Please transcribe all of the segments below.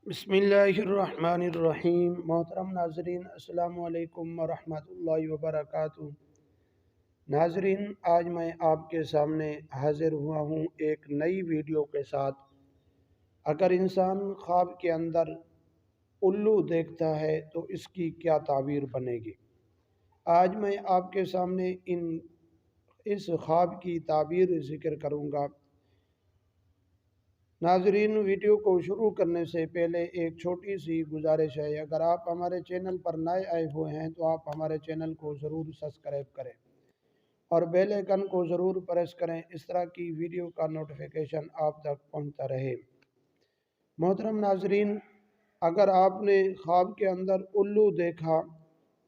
بسم اللہ الرحمن الرحیم۔ محترم ناظرین، السلام علیکم ورحمۃ اللہ وبرکاتہ۔ ناظرین، آج میں آپ کے سامنے حاضر ہوا ہوں ایک نئی ویڈیو کے ساتھ۔ اگر انسان خواب کے اندر الو دیکھتا ہے تو اس کی کیا تعبیر بنے گی؟ آج میں آپ کے سامنے اس خواب کی تعبیر ذکر کروں گا۔ ناظرین، ویڈیو کو شروع کرنے سے پہلے ایک چھوٹی سی گزارش ہے۔ اگر آپ ہمارے چینل پر نئے آئے ہوئے ہیں تو آپ ہمارے چینل کو ضرور سبسکرائب کریں اور بیل آئیکن کو ضرور پریس کریں، اس طرح کی ویڈیو کا نوٹیفیکیشن آپ تک پہنچتا رہے۔ محترم ناظرین، اگر آپ نے خواب کے اندر الو دیکھا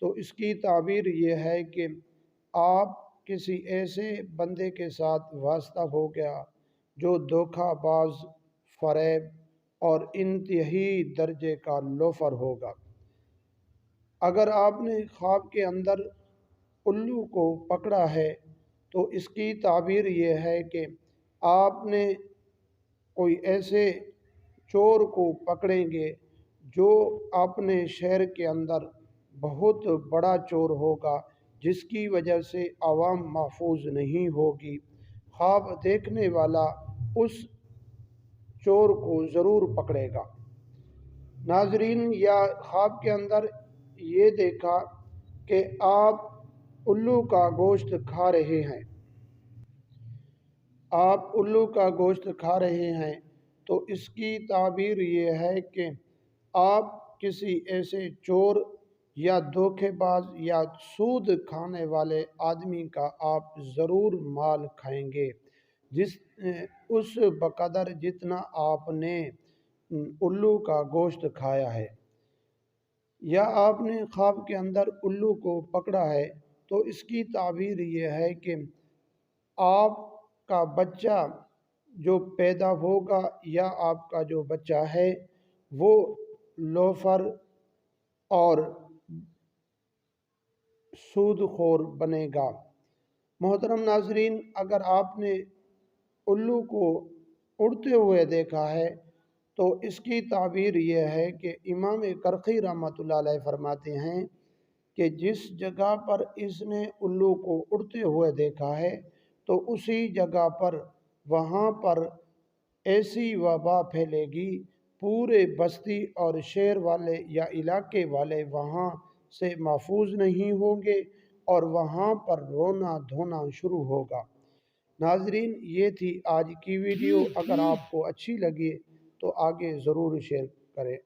تو اس کی تعبیر یہ ہے کہ آپ کسی ایسے بندے کے ساتھ واسطہ ہو گیا جو دھوکہ باز، فریب اور انتہائی درجے کا لوفر ہوگا۔ اگر آپ نے خواب کے اندر الو کو پکڑا ہے تو اس کی تعبیر یہ ہے کہ آپ نے کوئی ایسے چور کو پکڑیں گے جو اپنے شہر کے اندر بہت بڑا چور ہوگا، جس کی وجہ سے عوام محفوظ نہیں ہوگی۔ خواب دیکھنے والا اس چور کو ضرور پکڑے گا۔ ناظرین، یا خواب کے اندر یہ دیکھا کہ آپ الو کا گوشت کھا رہے ہیں، تو اس کی تعبیر یہ ہے کہ آپ کسی ایسے چور یا دھوکے باز یا سود کھانے والے آدمی کا آپ ضرور مال کھائیں گے، اس بقدر جتنا آپ نے الو کا گوشت کھایا ہے۔ یا آپ نے خواب کے اندر الو کو پکڑا ہے تو اس کی تعبیر یہ ہے کہ آپ کا بچہ جو پیدا ہوگا یا آپ کا جو بچہ ہے وہ لوفر اور سود خور بنے گا۔ محترم ناظرین، اگر آپ نے الو کو اڑتے ہوئے دیکھا ہے تو اس کی تعبیر یہ ہے کہ امام کرخی رحمۃ اللہ علیہ فرماتے ہیں کہ جس جگہ پر اس نے الو کو اڑتے ہوئے دیکھا ہے تو اسی جگہ پر وہاں پر ایسی وبا پھیلے گی، پورے بستی اور شہر والے یا علاقے والے وہاں سے محفوظ نہیں ہوں گے اور وہاں پر رونا دھونا شروع ہوگا۔ ناظرین، یہ تھی آج کی ویڈیو۔ اگر آپ کو اچھی لگی تو آگے ضرور شیئر کریں۔